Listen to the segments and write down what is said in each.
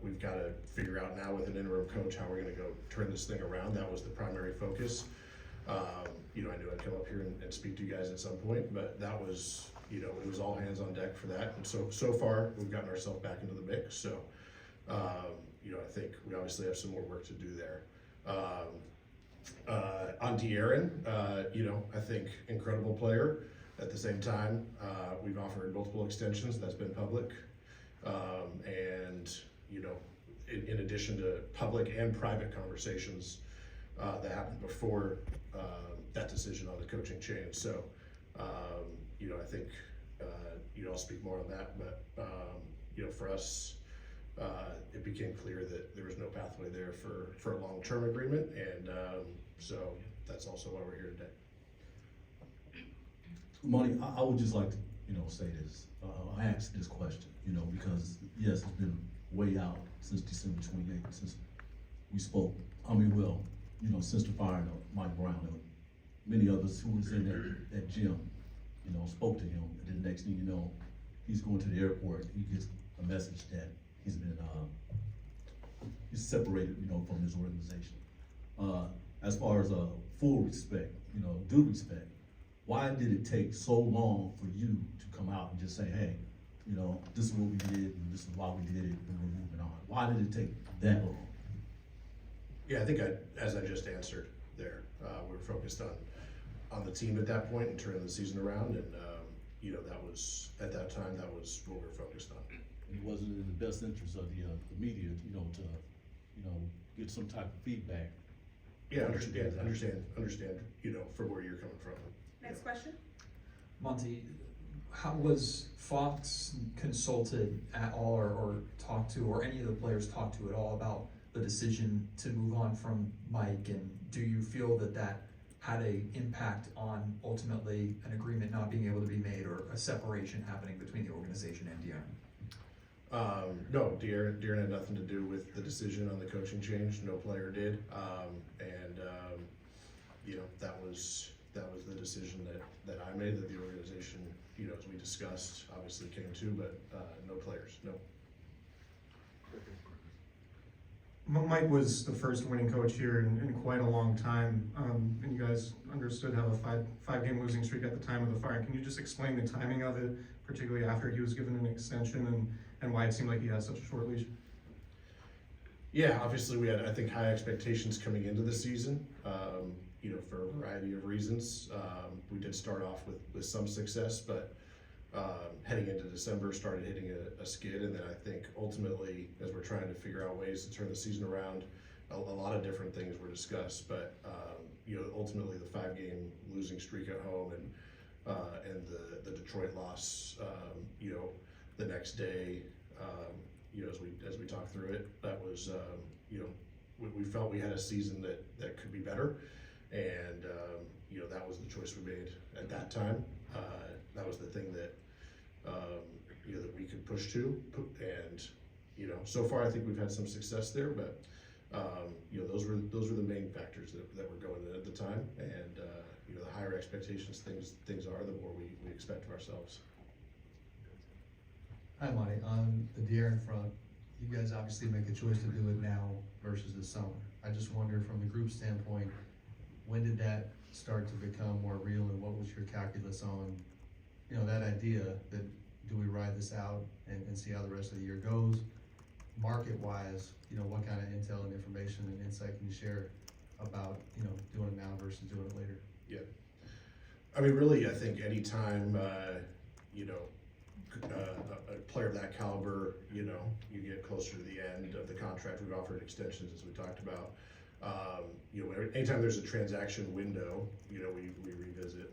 we've got to figure out now with an interim coach how we're going to go turn this thing around. That was the primary focus. I knew I'd come up here and speak to you guys at some point, but that was, it was all hands on deck for that. And so far, we've gotten ourselves back into the mix. So, I think we obviously have some more work to do there. On De'Aaron, I think incredible player. At the same time, we've offered multiple extensions. That's been public. In addition to public and private conversations that happened before that decision on the coaching change. So, I think, I'll speak more on that, but, for us, it became clear that there was no pathway there for a long-term agreement, and so that's also why we're here today. Monty, I would just like to, say this. I asked this question, because yes, it's been way out since December 28th, since we spoke. Since the firing of Mike Brown, and many others who was in that gym, spoke to him. And then the next thing you know, he's going to the airport. He gets a message that he's been he's separated, from his organization. As far as full respect, due respect, why did it take so long for you to come out and just say, hey, this is what we did and this is why we did it and we're moving on? Why did it take that long? Yeah, I think as I just answered there, we were focused on the team at that point and turning the season around, and that was at that time that was what we were focused on. It wasn't in the best interest of the media, to get some type of feedback. Yeah, understand. From where you're coming from. Next question. Monty, how was Fox consulted at all or talked to, or any of the players talked to at all about the decision to move on from Mike? And do you feel that had an impact on ultimately an agreement not being able to be made or a separation happening between the organization and De'Aaron? No, De'Aaron had nothing to do with the decision on the coaching change. No player did, that was the decision that I made, that the organization, as we discussed, obviously came to, but no players, no. Mike was the first winning coach here in quite a long time, and you guys understood how a five-game losing streak at the time of the fire. Can you just explain the timing of it, particularly after he was given an extension, and why it seemed like he had such a short leash? Yeah, obviously we had, I think, high expectations coming into the season, for a variety of reasons. We did start off with some success, but heading into December started hitting a skid, and then I think ultimately, as we're trying to figure out ways to turn the season around, a lot of different things were discussed, but ultimately the 5-game losing streak at home and the Detroit loss, the next day, as we talked through it, that was, we felt we had a season that could be better, and that was the choice we made at that time. That was the thing that that we could push to, and so far I think we've had some success there, but those were the main factors that were going in at the time, and the higher expectations things are, the more we expect of ourselves. Hi, Monty. On the De'Aaron front, you guys obviously make a choice to do it now versus the summer. I just wonder, from the group standpoint, when did that start to become more real, and what was your calculus on, that idea that do we ride this out and see how the rest of the year goes? Market-wise, what kind of intel and information and insight can you share about, doing it now versus doing it later? Yeah. I mean, really, I think anytime, a player of that caliber, you get closer to the end of the contract, we've offered extensions, as we talked about. Anytime there's a transaction window, we revisit,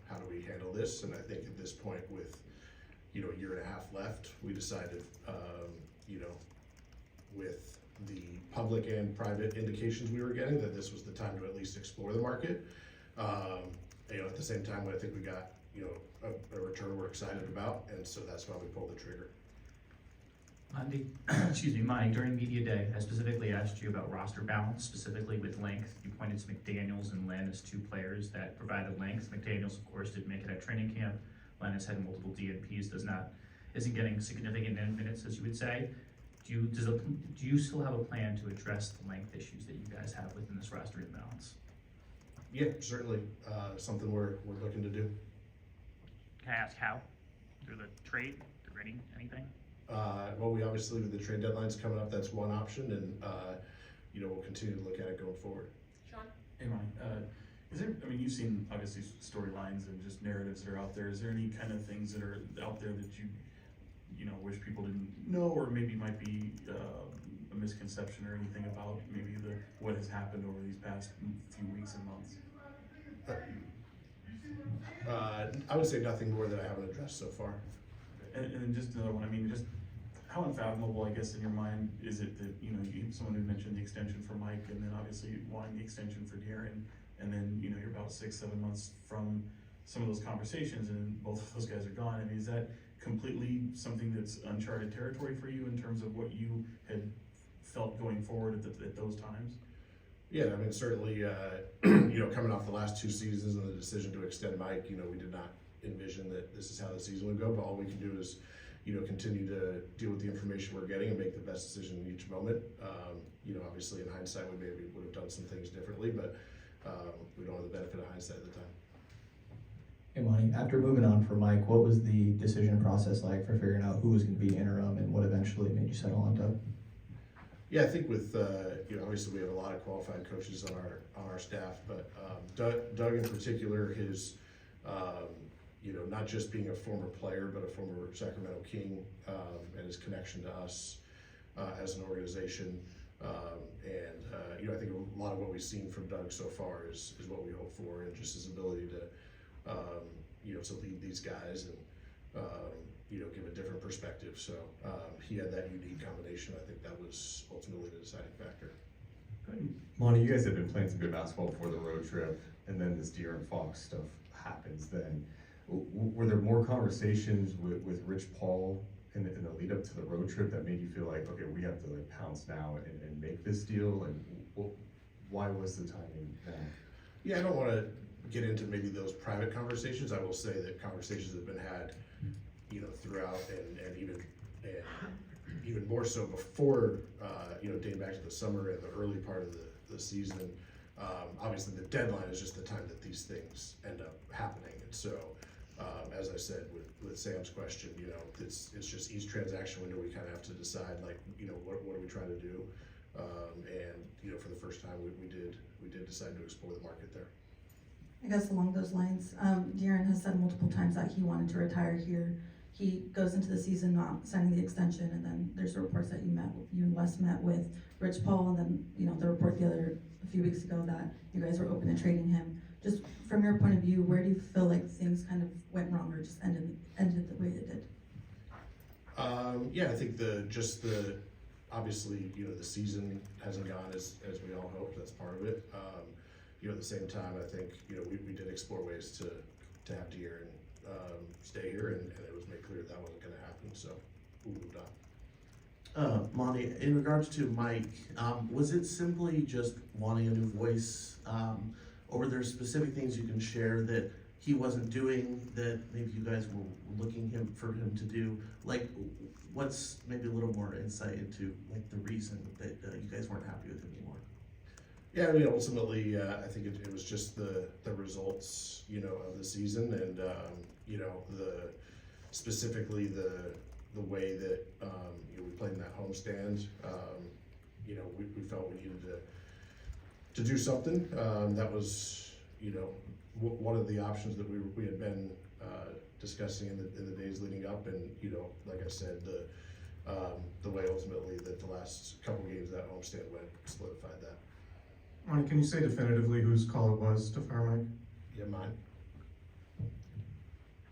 how do we handle this? And I think at this point, with, a year and a half left, we decided, with the public and private indications we were getting, that this was the time to at least explore the market. At the same time, I think we got, a return we're excited about, and so that's why we pulled the trigger. Monty, during media day, I specifically asked you about roster balance, specifically with length. You pointed to McDaniels and Len as two players that provided length. McDaniels, of course, didn't make it at training camp. Len has had multiple DNPs, isn't getting significant minutes, as you would say. do you still have a plan to address the length issues that you guys have within this roster imbalance? Yeah, certainly, something we're looking to do. Can I ask how? Through the trade, through anything? Well, we obviously, with the trade deadline's coming up, that's one option, and, we'll continue to look at it going forward. Sean? Hey, Monty, is there, I mean, you've seen obviously storylines and just narratives that are out there. Is there any kind of things that are out there that you know, wish people didn't know, or maybe might be a misconception or anything about maybe what has happened over these past few weeks and months? I would say nothing more that I haven't addressed so far. And then just another one, I mean, just how unfathomable, I guess, in your mind is it that, someone had mentioned the extension for Mike, and then obviously wanting the extension for De'Aaron, and then, you're about 6-7 months from some of those conversations, and both of those guys are gone. I mean, is that completely something that's uncharted territory for you in terms of what you had felt going forward at those times? Yeah, I mean, certainly, coming off the last 2 seasons and the decision to extend Mike, we did not envision that this is how the season would go, but all we can do is, continue to deal with the information we're getting and make the best decision in each moment. Obviously in hindsight, we maybe would have done some things differently, but we don't have the benefit of hindsight at the time. Hey Monty, after moving on from Mike, what was the decision process like for figuring out who was going to be interim and what eventually made you settle on Doug? Yeah, I think with, obviously we have a lot of qualified coaches on our staff, but Doug in particular, his, not just being a former player, but a former Sacramento King, and his connection to us as an organization. I think a lot of what we've seen from Doug so far is what we hope for, and just his ability to, to lead these guys and, give a different perspective. So he had that unique combination. I think that was ultimately the deciding factor. Monty, you guys have been playing some good basketball before the road trip, and then this De'Aaron Fox stuff happens then. Were there more conversations with Rich Paul in the lead up to the road trip that made you feel like, okay, we have to pounce now and make this deal? And why was the timing now? Yeah, I don't want to get into maybe those private conversations. I will say that conversations have been had, throughout and even more so before, dating back to the summer and the early part of the season. Obviously the deadline is just the time that these things end up happening. And so, as I said with Sam's question, it's just each transaction window we kind of have to decide, what are we trying to do? For the first time, we did decide to explore the market there. I guess along those lines, De'Aaron has said multiple times that he wanted to retire here. He goes into the season not signing the extension, and then there's reports that you and Wes met with Rich Paul, and then the report a few weeks ago that you guys were open to trading him. Just from your point of view, where do you feel like things kind of went wrong or just ended the way it did? Yeah, I think obviously the season hasn't gone as we all hoped. That's part of it. At the same time, I think we did explore ways to have De'Aaron stay here, and it was made clear that wasn't going to happen. So we moved on. Monty, in regards to Mike, was it simply just wanting a new voice, or were there specific things you can share that he wasn't doing that maybe you guys were looking for him to do? What's maybe a little more insight into the reason that you guys weren't happy with him anymore? Yeah, I mean, ultimately, I think it was just the results, of the season, and specifically the way that we played in that homestand. We felt we needed to do something. That was one of the options that we had been discussing in the days leading up, and like I said, the way ultimately that the last couple games that homestand went solidified that. Monty, can you say definitively whose call it was to fire Mike? Yeah, mine.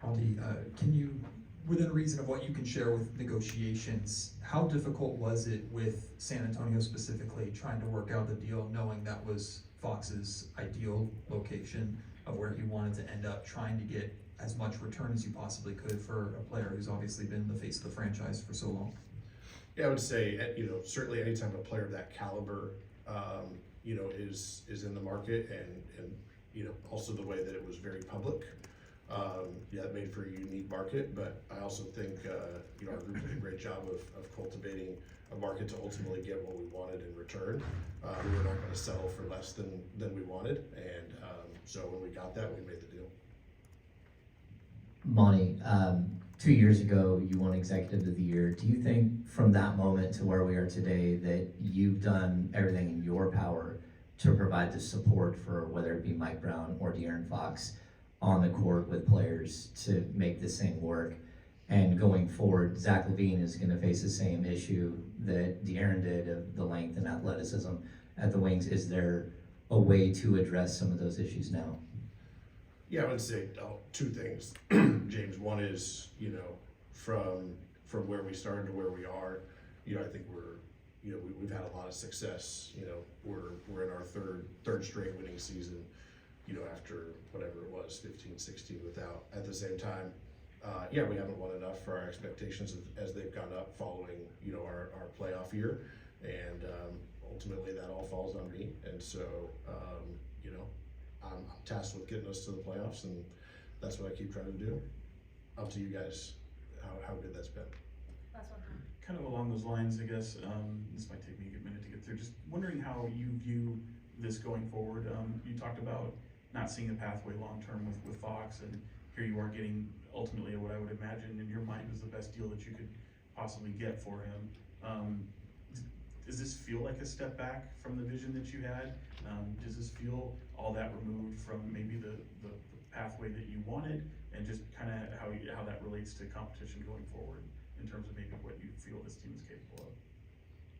Monty, can you, within reason of what you can share with negotiations, how difficult was it with San Antonio specifically trying to work out the deal, knowing that was Fox's ideal location of where he wanted to end up, trying to get as much return as you possibly could for a player who's obviously been the face of the franchise for so long? Yeah, I would say, certainly anytime a player of that caliber, is in the market, and also the way that it was very public. It made for a unique market, but I also think, our group did a great job of cultivating a market to ultimately get what we wanted in return. We were not gonna settle for less than we wanted, and, so when we got that, we made the deal. Monty, 2 years ago, you won Executive of the Year. Do you think from that moment to where we are today that you've done everything in your power to provide the support for whether it be Mike Brown or De'Aaron Fox on the court with players to make this thing work? And going forward, Zach LaVine is gonna face the same issue that De'Aaron did of the length and athleticism at the wings. Is there a way to address some of those issues now? Yeah, I would say two things, James. One is, you know, from where we started to where we are, you know, I think we've had a lot of success. You know, we're in our third straight winning season, you know, after whatever it was, 15, 16 without. At the same time, yeah, we haven't won enough for our expectations as they've gone up following, you know, our playoff year. And ultimately that all falls on me. And so, you know, I'm tasked with getting us to the playoffs, and that's what I keep trying to do. Up to you guys, how good that's been. Kind of along those lines, I guess, this might take me a minute to get through, just wondering how you view this going forward. You talked about not seeing a pathway long-term with Fox, and here you are getting ultimately what I would imagine in your mind is the best deal that you could possibly get for him. Does this feel like a step back from the vision that you had? Does this feel all that removed from maybe the pathway that you wanted, and just kind of how that relates to competition going forward in terms of maybe what you feel this team is capable of?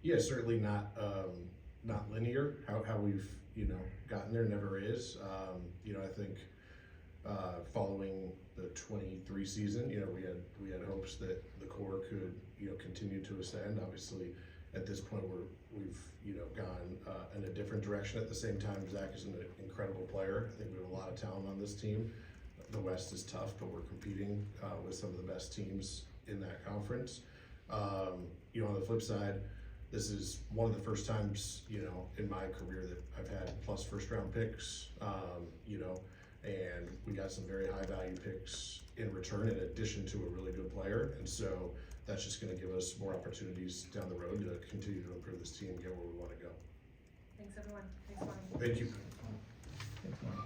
Yeah, certainly not linear. How we've, you know, gotten there never is. You know, I think following the 23 season, you know, we had hopes that the core could, you know, continue to ascend. Obviously, at this point, we've you know gone in a different direction. At the same time, Zach is an incredible player. I think we have a lot of talent on this team. The West is tough, but we're competing with some of the best teams in that conference. You know, on the flip side, this is one of the first times, you know, in my career that I've had plus first round picks. You know, and we got some very high value picks in return, in addition to a really good player, and so that's just going to give us more opportunities down the road to continue to improve this team and get where we want to go. Thanks, everyone. Thanks, Monty. Thank you. Thanks, Monty.